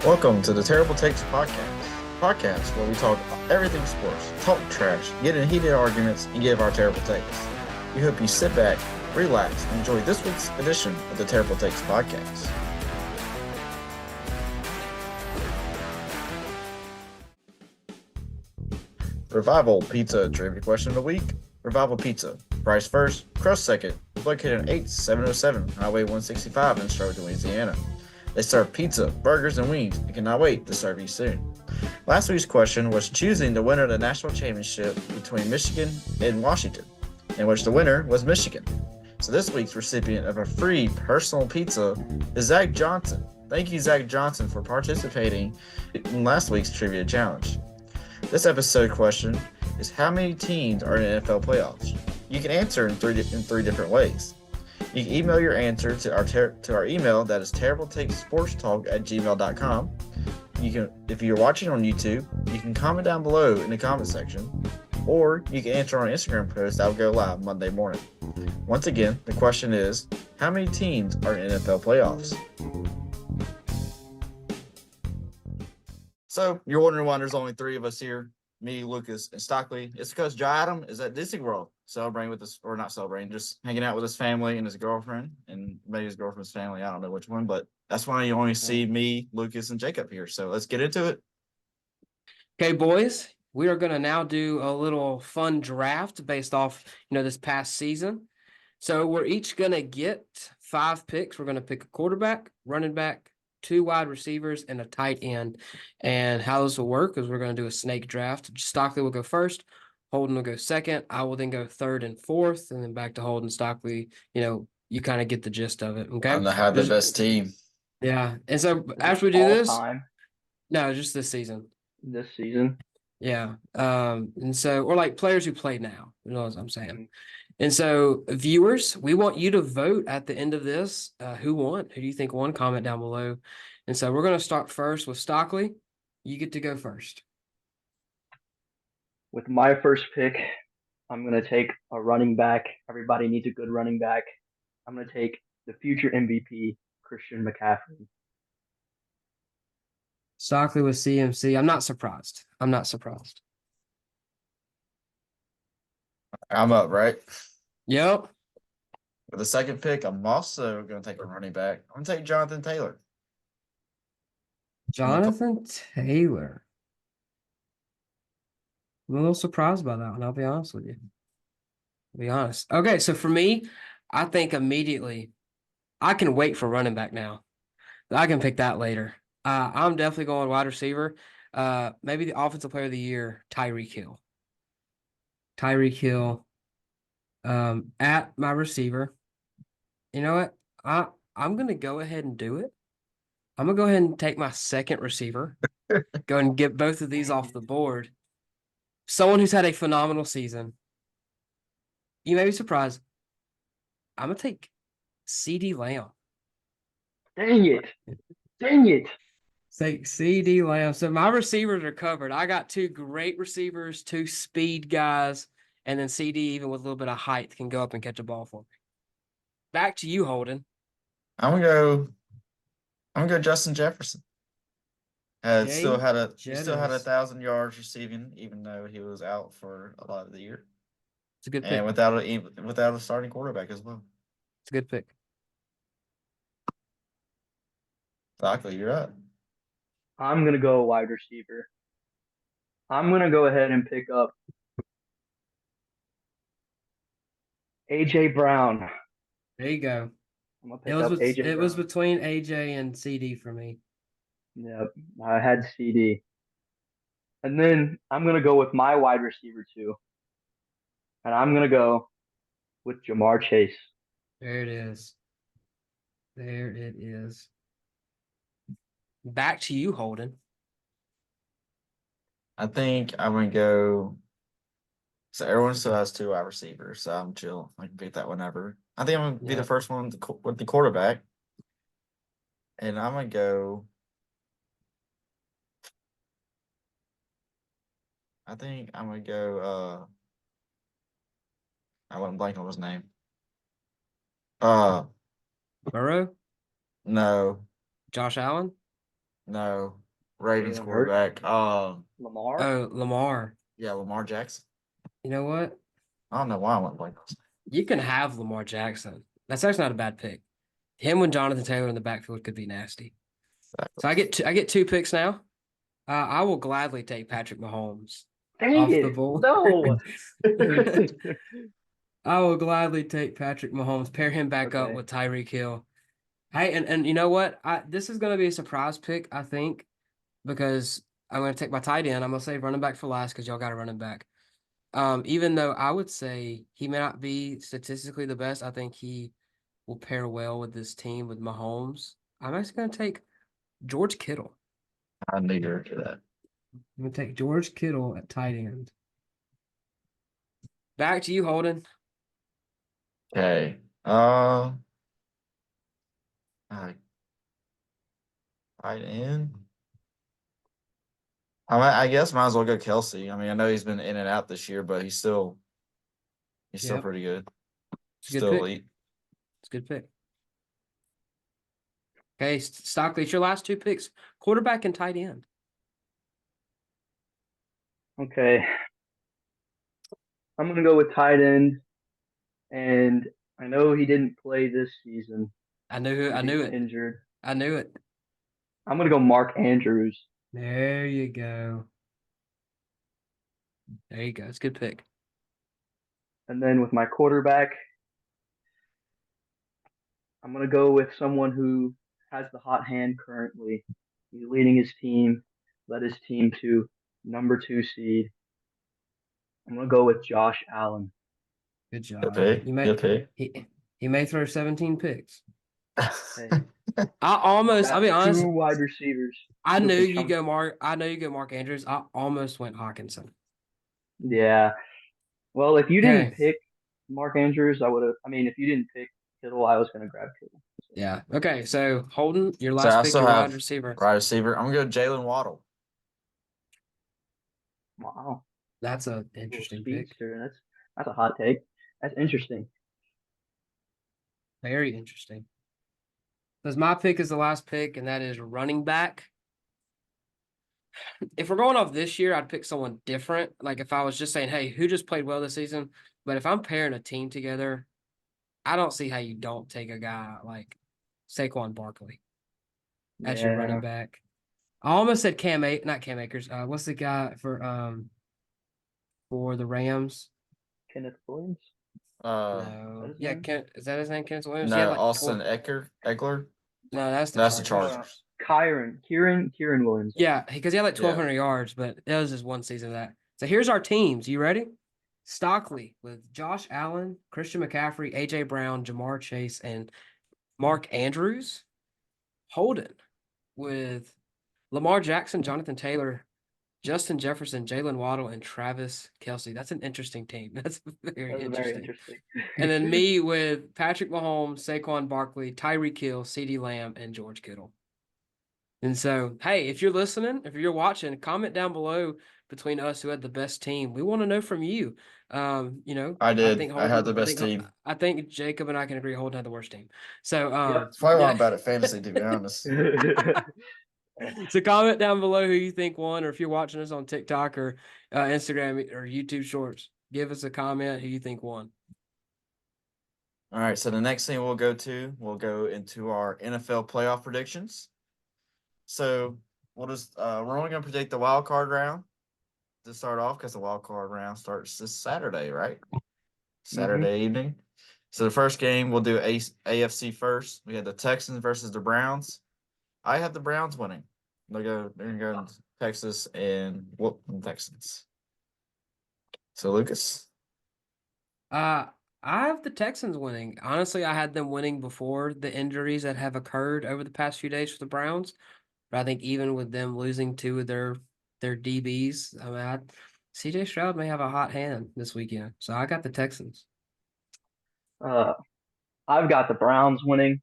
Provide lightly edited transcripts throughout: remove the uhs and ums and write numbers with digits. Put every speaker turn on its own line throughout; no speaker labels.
Welcome to the Terrible Takes podcast where we talk everything sports, talk trash, get in heated arguments, and give our terrible takes. We hope you sit back, relax, and enjoy this week's edition of the Terrible Takes podcast. Revival Pizza Trivia Question of the Week. Revival Pizza, price first, crust second, located on 8707 Highway 165 in Stroke, Louisiana. They serve pizza, burgers, and wings and cannot wait to serve you soon. Last week's question was choosing the winner of the national championship between Michigan and Washington, in which the winner was Michigan. So this week's recipient of a free personal pizza is Zach Johnson. Thank you, Zach Johnson, for participating in last week's trivia challenge. This episode question is how many teams are in NFL playoffs? You can answer in three different ways. You can email your answer to our email that is terribletakesportstalk@gmail.com. You can, if you're watching on YouTube, you can comment down below in the comment section, or you can answer on an Instagram post that will go live Monday morning. Once again, the question is, how many teams are in NFL playoffs? So you're wondering why there's only three of us here, me, Lucas, and Stockley. It's because Joe Adam is at Disney World celebrating with us, or not celebrating, just hanging out with his family and his girlfriend, and maybe his girlfriend's family. I don't know which one, but that's why you only see me, Lucas, and Jacob here. So let's get into it.
Okay, boys, we are going to now do a little fun draft based off, this past season. So we're each going to get 5 picks. We're going to pick a quarterback, running back, 2 wide receivers, and a tight end. And how this will work is we're going to do a snake draft. Stockley will go first. Holden will go second. I will then go third and fourth, and then back to Holden. Stockley, you kind of get the gist of it. Okay.
I'm gonna have the best team.
Yeah. And so after we do this, no, just this season.
This season.
Yeah. And so, or like players who play now, you know what I'm saying? And so, viewers, we want you to vote at the end of this. Who won? Who do you think won? Comment down below. And so, we're going to start first with Stockley. You get to go first.
With my first pick, I'm going to take a running back. Everybody needs a good running back. I'm going to take the future MVP, Christian McCaffrey.
Stockley with CMC. I'm not surprised.
I'm up, right?
Yep.
With the second pick, I'm also going to take a running back. I'm going to take Jonathan Taylor.
Jonathan Taylor. I'm a little surprised by that one. I'll be honest with you. Okay, so for me, I think immediately I can wait for running back now. I can pick that later. I'm definitely going wide receiver. Maybe the offensive player of the year, Tyreek Hill. At my receiver. You know what? I'm going to go ahead and do it. I'm going to go ahead and take my second receiver. Go and get both of these off the board. Someone who's had a phenomenal season. You may be surprised. I'm going to take CD Lamb.
Dang it.
Take CD Lamb. So my receivers are covered. I got 2 great receivers, 2 speed guys, and then CD, even with a little bit of height, can go up and catch a ball for me. Back to you, Holden.
I'm gonna go Justin Jefferson. Still had 1,000 yards receiving, even though he was out for a lot of the year.
It's a good pick.
And without a starting quarterback as well.
It's a good pick.
Stockley, you're up.
I'm going to go wide receiver. I'm going to go ahead and pick up A.J. Brown.
There you go.
I'm going to pick up A.J. Brown.
It was between A.J. and CD for me.
Yep, I had CD. And then I'm going to go with my wide receiver too. And I'm going to go with Jamar Chase.
There it is. Back to you, Holden.
I think I'm going to go. So everyone still has 2 wide receivers, so I'm chill. I can pick that whenever. I think I'm going to be the first one with the quarterback. And I'm going to go. I think I'm going to go. I went blank on his name.
Burrow?
No.
Josh Allen?
No. Ravens
Jalen Hurts,
quarterback.
Lamar.
Oh, Lamar.
Yeah, Lamar Jackson.
You know what?
I don't know why I went like this.
You can have Lamar Jackson. That's actually not a bad pick. Him with Jonathan Taylor in the backfield could be nasty. So I get two picks now. I will gladly take Patrick Mahomes
Dang
off the
it!
board.
No.
I will gladly take Patrick Mahomes, pair him back up
Okay.
with Tyreek Hill. Hey, and you know what? This is going to be a surprise pick, I think, because I'm going to take my tight end. I'm going to say running back for last because y'all got a running back. Even though I would say he may not be statistically the best, I think he will pair well with this team with Mahomes. I'm actually going to take George Kittle.
I need her to that.
I'm going to take George Kittle at tight end. Back to you, Holden.
Okay. I tight end. I guess might as well go Kelsey. I mean, I know he's been in and out this year, but he's still
Yep.
pretty good.
It's a good
Still
pick.
elite.
It's a good pick. Okay, Stockley, it's your last two picks: quarterback and tight end.
Okay. I'm gonna go with tight end, and I know he didn't play this season
I
because
knew
he's
it.
injured.
I knew it.
I'm gonna go Mark Andrews,
There you go. There you go. It's a good pick.
and then with my quarterback, I'm gonna go with someone who has the hot hand currently. He's leading his team, led his team to number 2 seed. I'm gonna go with Josh Allen.
Good
Good
job.
pick. Good pick.
He may throw 17 picks.
Hey,
I'll be
got
honest,
2 wide receivers who can chunk.
I know you go Mark Andrews. I almost went Hawkinson.
Yeah. Well, if you didn't
Okay.
pick Mark Andrews, I would have. I mean, if you didn't pick Kittle, I was gonna grab Kittle. So,
Yeah. Okay. So Holden, your
So
last
I
pick,
still
your wide
have
receiver.
wide receiver. I'm gonna go Jalen Waddle.
wow,
That's an
little
interesting pick.
speedster. That's a hot take. That's interesting.
Very interesting. Because my pick is the last pick, and that is running back. If we're going off this year, I'd pick someone different. Like if I was just saying, hey, who just played well this season? But if I'm pairing a team together, I don't see how you don't take a guy like Saquon Barkley as your running
Yeah,
back. I almost said not Cam Akers. What's the guy for the Rams?
Kenneth Williams.
Uh,
Is that
No.
his
Yeah,
name?
is that his name? Kenneth Williams? He had
no,
like
Austin
12.
Eckler.
No, that's the
That's the
Chargers.
Chargers.
Kieran Williams.
Yeah, because he had like
Yeah.
1,200 yards, but that was just one season of that. So here's our teams. You ready? Stockley with Josh Allen, Christian McCaffrey, AJ Brown, Jamar Chase, and Mark Andrews. Holden with Lamar Jackson, Jonathan Taylor, Justin Jefferson, Jalen Waddle, and Travis Kelsey. That's an interesting team. That's very
That was very
interesting.
interesting.
And then me with Patrick Mahomes, Saquon Barkley, Tyreek Hill, CeeDee Lamb, and George Kittle. And so, hey, if you're listening, if you're watching, comment down below between us who had the best team. We want to know from you.
I
I
did.
think
I had
Holden,
the best team.
I think Jacob and I can agree Holden had the worst team. So,
Yep.
That's probably why
yeah.
I'm bad at fantasy, to be honest.
So comment down below who you think won, or if you're watching us on TikTok or Instagram or YouTube Shorts, give us a comment who you think won.
All right. So the next thing we'll go into our NFL playoff predictions. So we're only gonna predict the wild card round to start off because the wild card round starts this Saturday, right? Saturday evening. So the first game we'll do AFC first. We had the Texans versus the Browns. I have the Browns winning. They're gonna go to Texas and whoop the Texans. So Lucas.
I have the Texans winning. Honestly, I had them winning before the injuries that have occurred over the past few days for the Browns. But I think even with them losing two of their DBs, CJ Stroud may have a hot hand this weekend. So I got the Texans.
uh, I've got the Browns winning.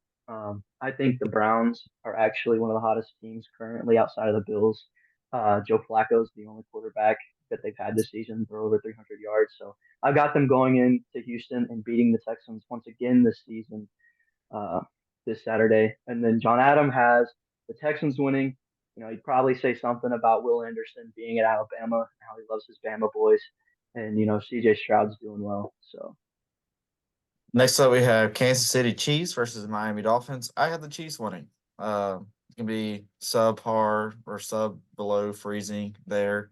I think the Browns are actually one of the hottest teams currently outside of the Bills. Joe Flacco is the only quarterback that they've had this season for over 300 yards. So I've got them going into Houston and beating the Texans once again this season, uh, this Saturday. And then John Adam has the Texans winning. He'd probably say something about Will Anderson being at Alabama and how he loves his Bama boys, and CJ Stroud's doing well. So
Next up, we have Kansas City Chiefs versus Miami Dolphins. I have the Chiefs winning. It can be subpar or sub below freezing there.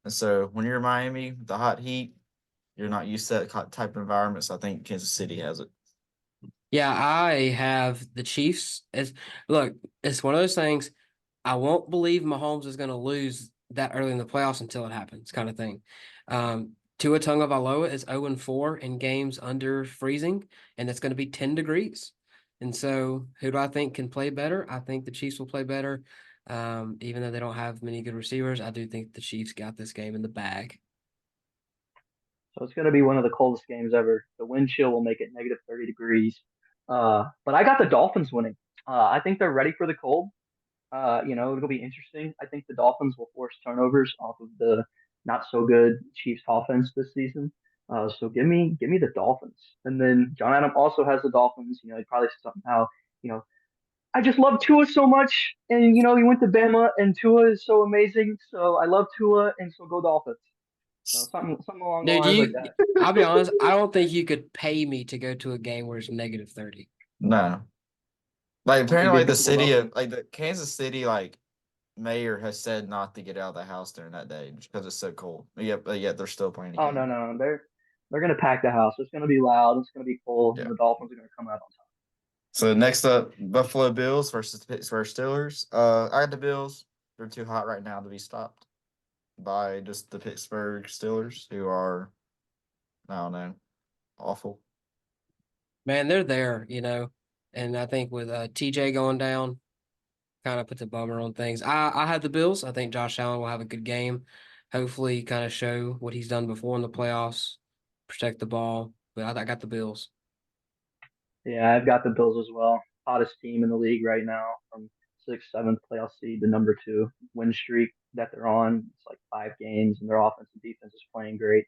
And so when you're Miami, the hot heat, you're not used to that type of environment. So I think Kansas City has it.
Yeah, I have the Chiefs as look, it's one of those things. I won't believe Mahomes is going to lose that early in the playoffs until it happens, kind of thing. Tua Tagovailoa is 0-4 in games under freezing, and it's going to be 10 degrees. And so, who do I think can play better? I think the Chiefs will play better. Even though they don't have many good receivers, I do think the Chiefs got this game in the bag.
So it's going to be one of the coldest games ever. The wind chill will make it negative 30 degrees. But I got the Dolphins winning. I think they're ready for the cold. It'll be interesting. I think the Dolphins will force turnovers off of the not so good Chiefs offense this season. So give me the Dolphins. And then John Adam also has the Dolphins. He probably somehow, you know, I just love Tua so much, and he went to Bama, and Tua is so amazing. So I love Tua, and so go Dolphins. So something along the
Dude,
lines like that.
I'll be honest, I don't think you could pay me to go to a game where it's negative 30.
No. Like
I think
apparently
it'd
the
be cool
city
though.
of like the Kansas City mayor has said not to get out of the house during that day because it's so cold. But yet they're still playing a
Oh no
game.
no, they're gonna pack the house. It's gonna be loud. It's gonna be cold,
Yeah.
and the Dolphins are gonna come out on top.
So next up, Buffalo Bills versus Pittsburgh Steelers. I got the Bills. They're too hot right now to be stopped by just the Pittsburgh Steelers, who are, I don't know, awful.
Man, they're there, and I think with TJ going down, kind of puts a bummer on things. I have the Bills. I think Josh Allen will have a good game. Hopefully, kind of show what he's done before in the playoffs, protect the ball. But I got the Bills.
Yeah, I've got the Bills as well. Hottest team in the league right now, from sixth, seventh playoff seed to number two win streak that they're on. It's like 5 games, and their offense and defense is playing great.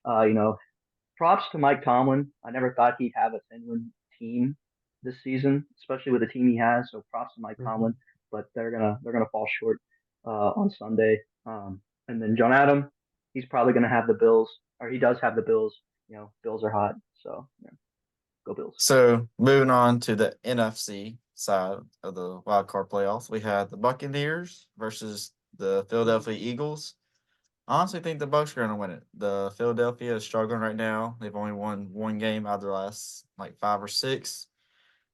Uh, you know, Props to Mike Tomlin. I never thought he'd have a 10-win team this season, especially with the team he has. So props to Mike
Mhm.
Tomlin, but they're gonna fall short on Sunday. And then John Adam, he's probably gonna have the Bills, or he does have the Bills. Bills are hot, so go Bills.
So moving on to the NFC side of the wild card playoffs, we had the Buccaneers versus the Philadelphia Eagles. I honestly think the Bucks are going to win it. The Philadelphia is struggling right now. They've only won one game out of their last like 5 or 6,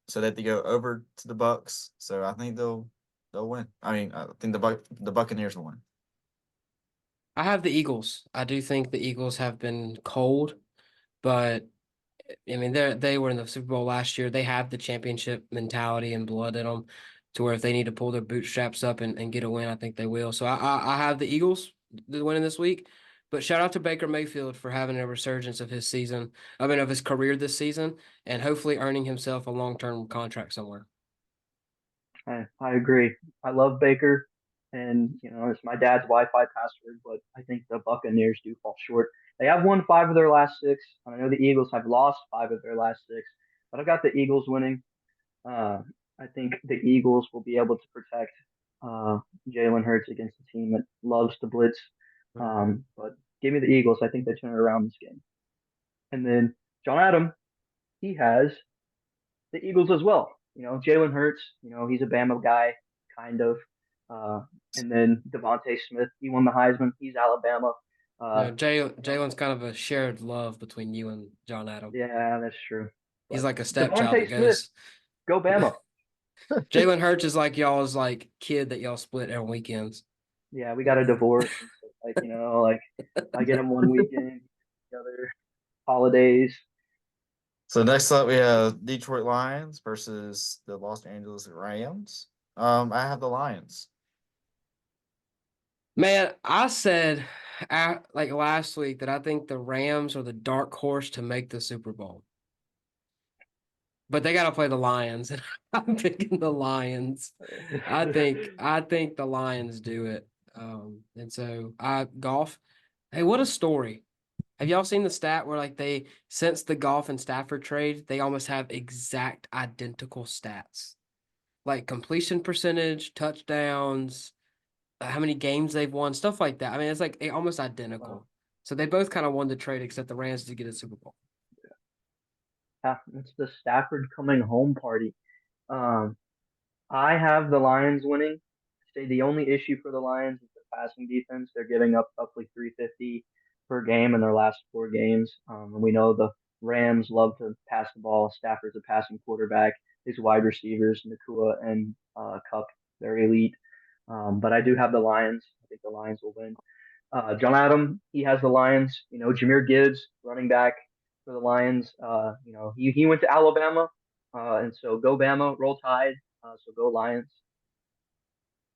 so they have to go over to the Bucks. So I think they'll win. I mean, I think the Buccaneers will win.
I have the Eagles. I do think the Eagles have been cold, but I mean they were in the Super Bowl last year. They have the championship mentality and blood in them, to where if they need to pull their bootstraps up and get a win, I think they will. So I have the Eagles winning this week. But shout out to Baker Mayfield for having a resurgence of his season. I mean, of his career this season, and hopefully earning himself a long-term contract somewhere.
I agree. I love Baker, and it's my dad's Wi-Fi password, but I think the Buccaneers do fall short. They have won 5 of their last 6. I know the Eagles have lost 5 of their last 6, but I got the Eagles winning. Uh, I think the Eagles will be able to protect uh, Jalen Hurts against a team that loves to blitz. But give me the Eagles. I think they turn it around this game. And then John Adam, he has the Eagles as well. Jalen Hurts, he's a Bama guy, kind of. Uh, and then Devontae Smith, he won the Heisman. He's Alabama. Uh,
Jalen's kind of a shared love between you and John Adam.
yeah, that's true.
He's
But
like a stepchild that
Devontae Smith,
goes.
go Bama.
Jalen Hurts is like y'all's like kid that y'all split on weekends.
Yeah, we got a divorce. And stuff, like I get him one weekend, the other holidays.
So next up, we have Detroit Lions versus the Los Angeles Rams. I have the Lions.
Man, I said like last week that I think the Rams are the dark horse to make the Super Bowl. But they got to play the Lions, and I'm picking the Lions. I think the Lions do it. And so I golf. Hey, what a story. Have y'all seen the stat where like since the Golf and Stafford trade, they almost have exact identical stats? like completion percentage, touchdowns, how many games they've won, stuff like that. I mean, it's like almost
Wow.
identical. So they both kind of won the trade, except the Rams did get a Super Bowl.
Yeah, it's the Stafford coming home party. Um, I have the Lions winning. Say the only issue for the Lions is the passing defense. They're giving up roughly 350 per game in their last 4 games. And we know the Rams love to pass the ball. Stafford's a passing quarterback. His wide receivers, Nakua and Cup, they're elite. But I do have the Lions. I think the Lions will win. John Adam, he has the Lions. Jahmyr Gibbs, running back for the Lions. He went to Alabama, and so go Bama, roll Tide. So go Lions.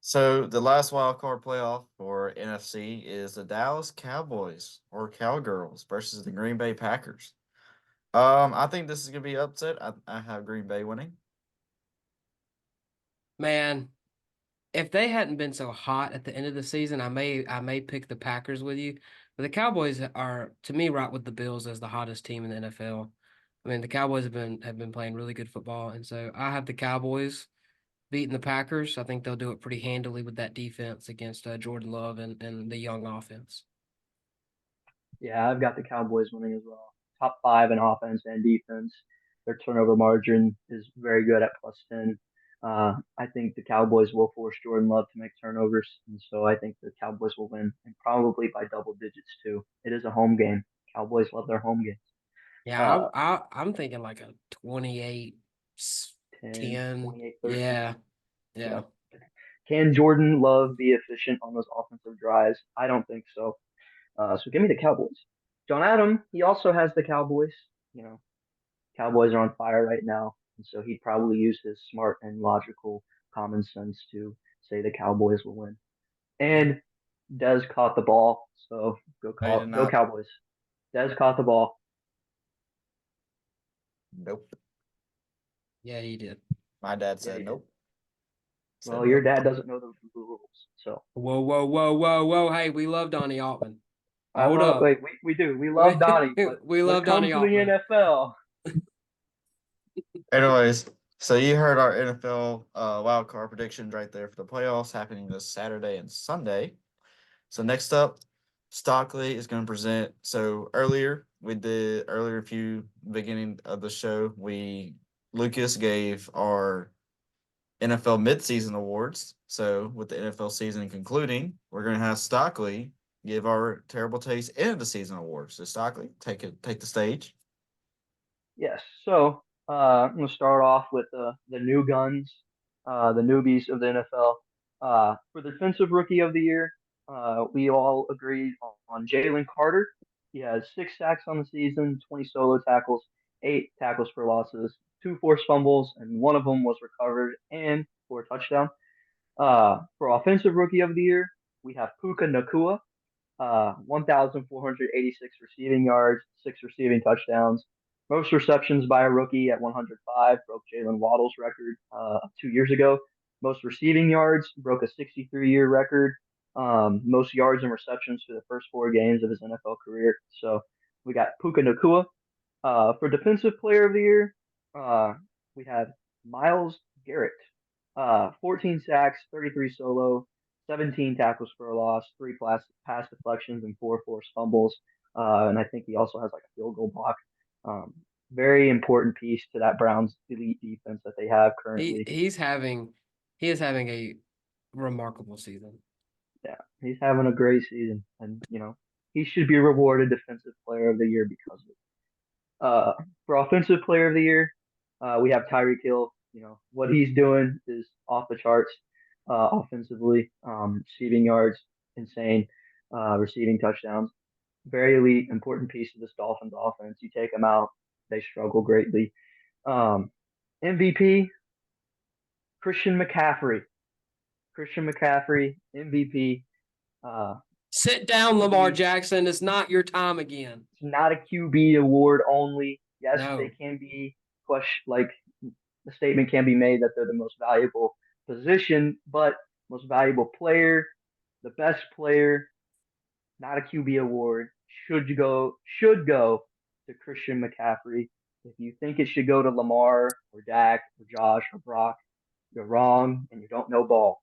So the last wild card playoff for NFC is the Dallas Cowboys or Cowgirls versus the Green Bay Packers. I think this is gonna be upset. I have Green Bay winning.
Man, if they hadn't been so hot at the end of the season, I may pick the Packers with you. But the Cowboys are, to me, right with the Bills as the hottest team in the NFL. I mean, the Cowboys have been playing really good football, and so I have the Cowboys beating the Packers. I think they'll do it pretty handily with that defense against Jordan Love and the young offense.
Yeah, I've got the Cowboys winning as well. Top 5 in offense and defense. Their turnover margin is very good at +10. I think the Cowboys will force Jordan Love to make turnovers, and so I think the Cowboys will win, and probably by double digits too. It is a home game. Cowboys love their home games.
Yeah,
Uh,
I'm thinking like a 28
10,
10.
28, 13.
Yeah, yeah.
Yep. Can Jordan Love be efficient on those offensive drives? I don't think so. So give me the Cowboys. John Adam, he also has the Cowboys. You know, Cowboys are on fire right now, and so he'd probably use his smart and logical common sense to say the Cowboys will win.
Yeah.
And Dez caught the ball, so
No, you did
go
not.
Cowboys. Dez caught the ball.
Nope.
Yeah, he did.
My dad
Yeah,
said
he did.
nope. Said
Well, your
nope.
dad doesn't know the rules, so
Whoa, whoa, whoa, whoa, whoa. Hey, we love Donnie Altman.
I
Hold
love.
up.
Like we do. We love Donnie, but
We
when
love
it
Donnie
comes to the
Altman.
NFL,
Anyways, so you heard our NFL wild card predictions right there for the playoffs happening this Saturday and Sunday. So next up, Stockley is going to present. So earlier, if you beginning of the show, Lucas gave our NFL midseason awards. So with the NFL season concluding, we're going to have Stockley give our terrible taste end of the season awards. So Stockley, take the stage.
yes. So I'm gonna start off with the new guns, the newbies of the NFL. For the defensive rookie of the year, we all agreed on Jalen Carter. He has 6 sacks on the season, 20 solo tackles, 8 tackles for losses, 2 forced fumbles, and one of them was recovered and for a touchdown. For offensive rookie of the year, we have Puka Nakua. 1,486 receiving yards, 6 receiving touchdowns. Most receptions by a rookie at 105 broke Jalen Waddle's record 2 years ago. Most receiving yards broke a 63-year record. Most yards and receptions for the first 4 games of his NFL career. So we got Puka Nakua. For defensive player of the year, uh, we had Miles Garrett. 14 sacks, 33 solo, 17 tackles for a loss, 3 pass deflections, and 4 forced fumbles. And I think he also has like a field goal block. Um, Very important piece to that Browns elite defense that they have
He
currently.
he's having he is having a remarkable season.
Yeah, he's having a great season, and he should be rewarded Defensive Player of the Year because of it. For Offensive Player of the Year, we have Tyreek Hill. What he's doing is off the charts offensively. Receiving yards, insane. Receiving touchdowns, very elite, important piece of this Dolphins offense. You take them out, they struggle greatly. Um, MVP, Christian McCaffrey. Christian McCaffrey, MVP. Uh,
Sit down, Lamar
QB,
Jackson. It's not your time again.
it's not a QB award only. Yes, they
No.
can be like the statement can be made that they're the most valuable position, but most valuable player, the best player, not a QB award, should go to Christian McCaffrey. If you think it should go to Lamar or Dak or Josh or Brock, you're wrong and you don't know ball.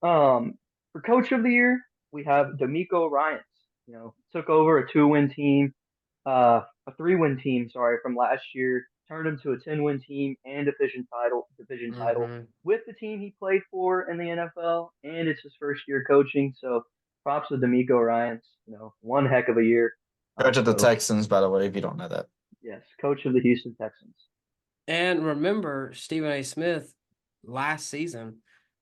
For coach of the year, we have D'Amico Ryans. Took over a 2-win team, a 3-win team, sorry, from last year, turned him to a 10-win team and division title
Mm-hmm.
with the team he played for in the NFL, and it's his first year coaching. So props to D'Amico Ryans. One heck of a year.
Coach of the
So
Texans, by the way, if you don't know that.
yes, coach of the Houston Texans.
And remember, Stephen A. Smith last season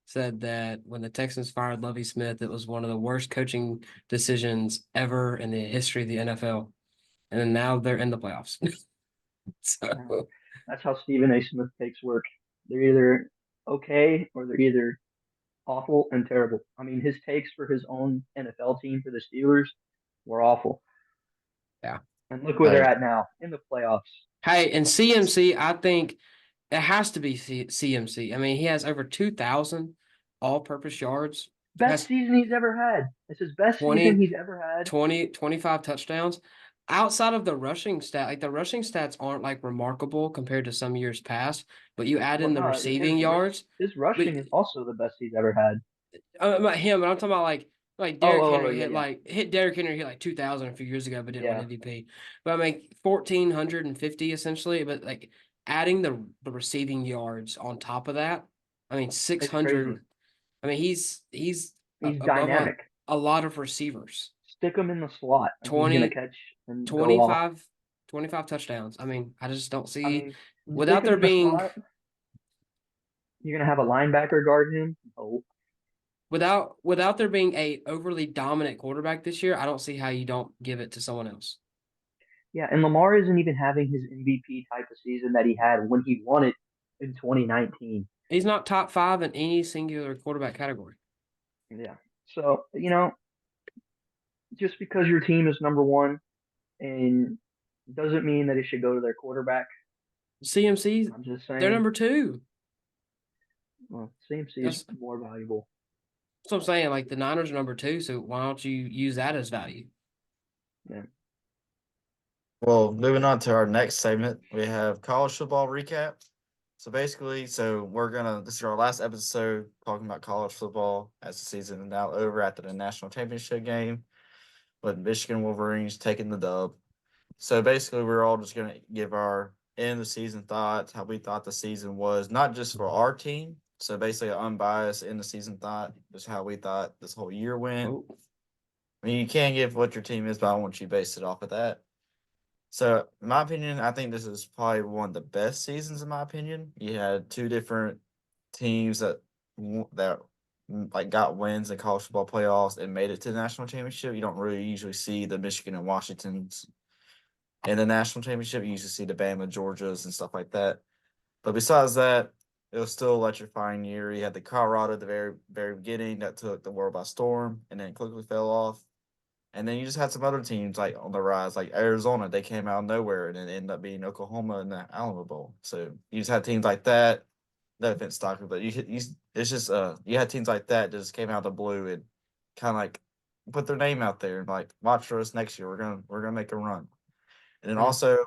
said that when the Texans fired Lovie Smith, it was one of the worst coaching decisions ever in the history of the NFL. And then now they're in the playoffs.
Yeah,
So
that's how Stephen A. Smith takes work. They're either okay or they're either awful and terrible. I mean, his takes for his own NFL team for the Steelers were awful.
yeah.
And look where they're
Hey,
at now in the playoffs.
Hey, and CMC, I think it has to be CMC. I mean, he has over 2,000 all-purpose yards.
Best
Has
season he's ever had. It's his best season
20,
he's ever had.
20, 25 touchdowns. Outside of the rushing stat, like the rushing stats aren't like remarkable compared to some years past, but you add
Well,
in the
no,
receiving yards.
his
But
rushing is also the best he's ever had.
about him, but I'm talking about like
Oh,
Derrick
oh, oh
Henry
yeah, yeah,
hit Derrick Henry hit like 2,000 a few years ago, but didn't win
yeah.
MVP. But I mean 1,450 essentially. But like adding the receiving yards on top of that, I mean
It's crazy.
600. I mean he's
He's
above
dynamic.
a lot of receivers.
Stick him in the slot, and he's gonna
20,
catch and go off.
25, 25 touchdowns. I mean I just don't
I
see
mean, you stick
without
him
there
in the
being
slot. You're gonna have a linebacker guard him. Oh,
without there being a overly dominant quarterback this year. I don't see how you don't give it to someone else.
yeah, and Lamar isn't even having his MVP type of season that he had when he won it in 2019.
He's not top five in any singular quarterback category.
Yeah. So, just because your team is number one and doesn't mean that it should go to their quarterback.
CMC,
I'm just
they're
saying,
number two.
well, CMC is
That's,
more valuable.
that's what I'm saying. Like the Niners are number two, so why don't you use that as value?
Yeah.
well, moving on to our next segment, we have college football recap. So basically, this is our last episode talking about college football as the season is now over after the national championship game, with Michigan Wolverines taking the dub. So basically, we're all just gonna give our end of the season thoughts, how we thought the season was, not just for our team. So basically, an unbiased end of season thought, just how we thought this whole year went.
Oh,
I mean, you can give what your team is, but I want you to base it off of that. So, in my opinion, I think this is probably one of the best seasons. In my opinion, you had two different teams that like got wins in college football playoffs and made it to the national championship. You don't really usually see the Michigan and Washingtons in the national championship. You usually see the Bama, Georgias, and stuff like that. But besides that, it was still electrifying year. You had the Colorado at the very, very beginning that took the world by storm and then quickly fell off. And then you just had some other teams like on the rise, like Arizona. They came out of nowhere and then ended up being Oklahoma in the Alamo Bowl. So you just had teams like that. No offense, Stockton, but it's just you had teams like that just came out of the blue and kind of like put their name out there and like watch for us next year. We're gonna make a run. And then
mm.
also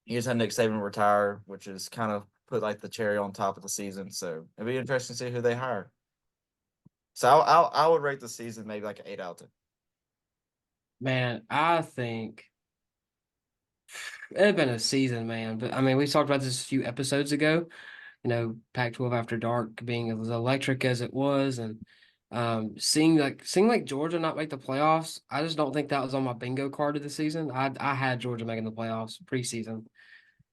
you just had Nick Saban retire, which is kind of put like the cherry on top of the season. So it'd be interesting to see who they hire. So I would rate the season maybe like an 8 out of 10.
Man, I think it's been a season, man. But I mean, we talked about this a few episodes ago. Pac-12 after dark being as electric as it was, and seeing like Georgia not make the playoffs. I just don't think that was on my bingo card of the season. I had Georgia making the playoffs preseason,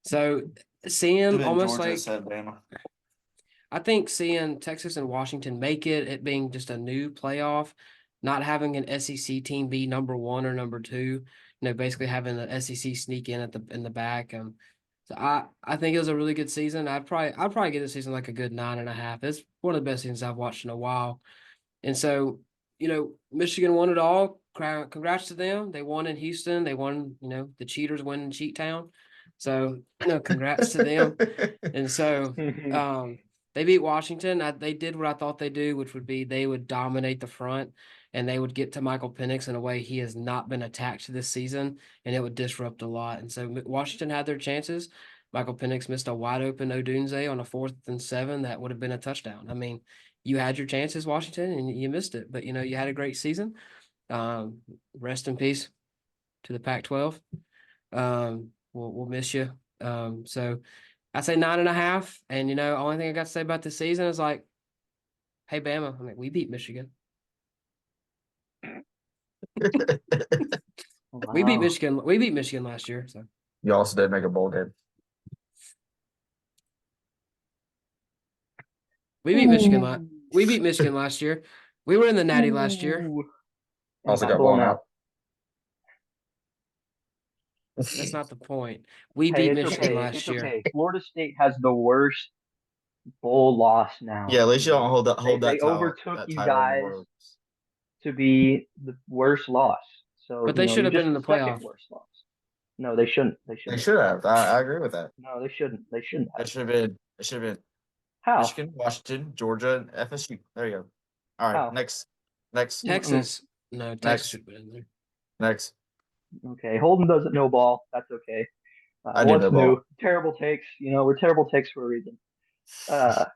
so seeing almost like
Bama.
I think seeing Texas and Washington make it being just a new playoff, not having an SEC team be number one or number two, basically having the SEC sneak in in the back. So I think it was a really good season. I'd probably give the season like a good 9.5. It's one of the best seasons I've watched in a while. And so, Michigan won it all. Congrats to them. They won in Houston. They won, the cheaters win in Cheat Town. So, congrats to them. And so, they beat Washington. They did what I thought they'd do, which would be they would dominate the front and they would get to Michael Penix in a way he has not been attacked this season, and it would disrupt a lot. And so Washington had their chances. Michael Penix missed a wide open Odunze on a 4th and 7 that would have been a touchdown. I mean, you had your chances, Washington, and you missed it. But you had a great season. Rest in peace to the Pac-12. We'll miss you. So I'd say 9.5. And only thing I got to say about this season is like, hey Bama, I mean, we beat Michigan. We beat Michigan. We beat Michigan last year. So
You also did make a bowl game.
we beat Michigan. We beat Michigan last year. We were in the Natty last year.
Also got blown out.
That's not the point. We
Hey,
beat
it's
Michigan
okay.
last
It's
year.
okay. Florida State has the worst bowl loss now.
Yeah, at least you don't hold that
They
title.
overtook
that
you
title in the
guys
world.
to be the worst loss. So,
But they should have been in the
second
playoff.
worst loss. No, they shouldn't. They
They
shouldn't.
should have. I agree with that.
No, they shouldn't. They shouldn't
It
have.
should have been. It should have been
How?
Michigan, Washington, Georgia, and FSU. There you go. All right,
How?
next.
Texas. No, Texas should have been in there.
Next.
Okay, Holden doesn't know ball. That's okay.
I do
What's
know
new?
ball.
Terrible takes. We're terrible takes for a reason. I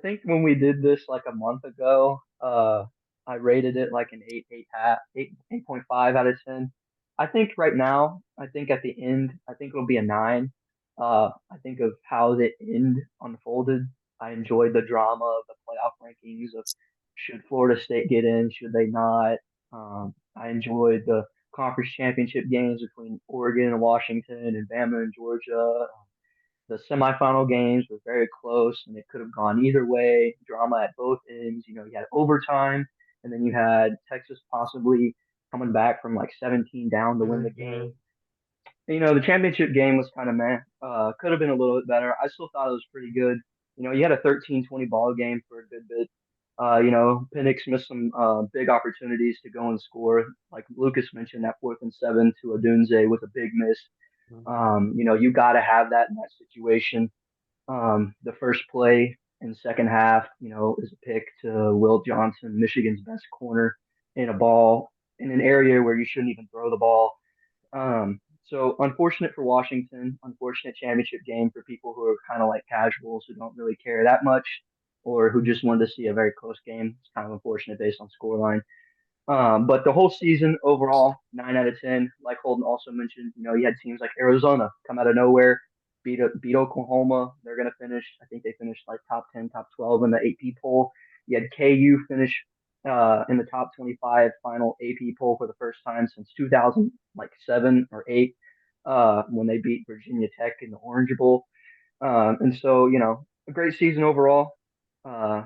think when we did this like a month ago, I rated it like an 8.5 out of 10. I think right now, I think at the end, I think it'll be a 9. I think of how the end unfolded. I enjoyed the drama of the playoff rankings of should Florida State get in, should they not. I enjoyed the conference championship games between Oregon and Washington and Bama and Georgia. The semifinal games were very close and it could have gone either way. Drama at both ends. You had overtime and then you had Texas possibly coming back from like 17 down to win the game. The championship game was kind of meh. Could have been a little bit better. I still thought it was pretty good. You had a 13-20 ball game for a good bit. Penix missed some big opportunities to go and score. Like Lucas mentioned, that 4th and 7 to Odunze was a big miss. You got to have that in that situation. The first play in the second half, is a pick to Will Johnson, Michigan's best corner, in a ball in an area where you shouldn't even throw the ball. So unfortunate for Washington, unfortunate championship game for people who are kind of like casuals who don't really care that much or who just wanted to see a very close game. It's kind of unfortunate based on scoreline. But the whole season overall, 9 out of 10. Like Holden also mentioned, you had teams like Arizona come out of nowhere, beat Oklahoma. They're going to finish. I think they finished like top 10, top 12 in the AP poll. You had KU finish in the top 25 final AP poll for the first time since 2007 or 8 when they beat Virginia Tech in the Orange Bowl. And so, a great season overall.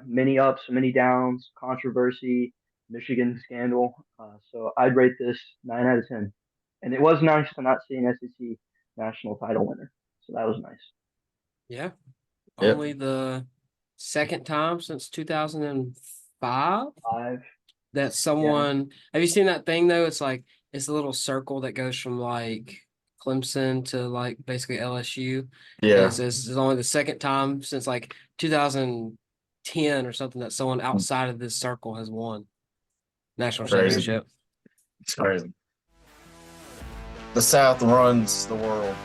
Many ups, many downs, controversy, Michigan scandal. So I'd rate this 9 out of 10. And it was nice to not see an SEC national title winner. So that was nice.
Yeah.
Yep.
Only the second time since 2005 that someone have you seen that thing though? It's like it's a little circle that goes from like Clemson to like basically LSU.
Yeah.
It's only the second time since like 2010 or something that someone outside of this circle has won national
Crazy.
championship.
It's crazy. The South runs the world.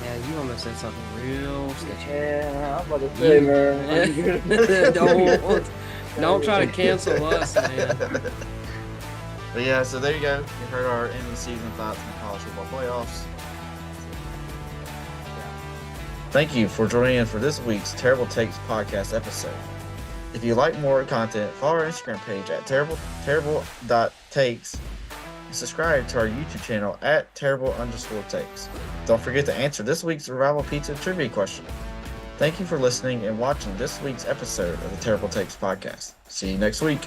Yeah, you almost said something real sketchy.
Yeah, I'm about to say, man.
Don't try to cancel us, man.
But yeah, so there you go. You heard our end of the season thoughts on the college football playoffs. Thank you for joining in for this week's Terrible Takes podcast episode. If you like more content, follow our Instagram page at terrible.takes and subscribe to our YouTube channel at terrible_takes. Don't forget to answer this week's Revival Pizza trivia question. Thank you for listening and watching this week's episode of the Terrible Takes podcast. See you next week.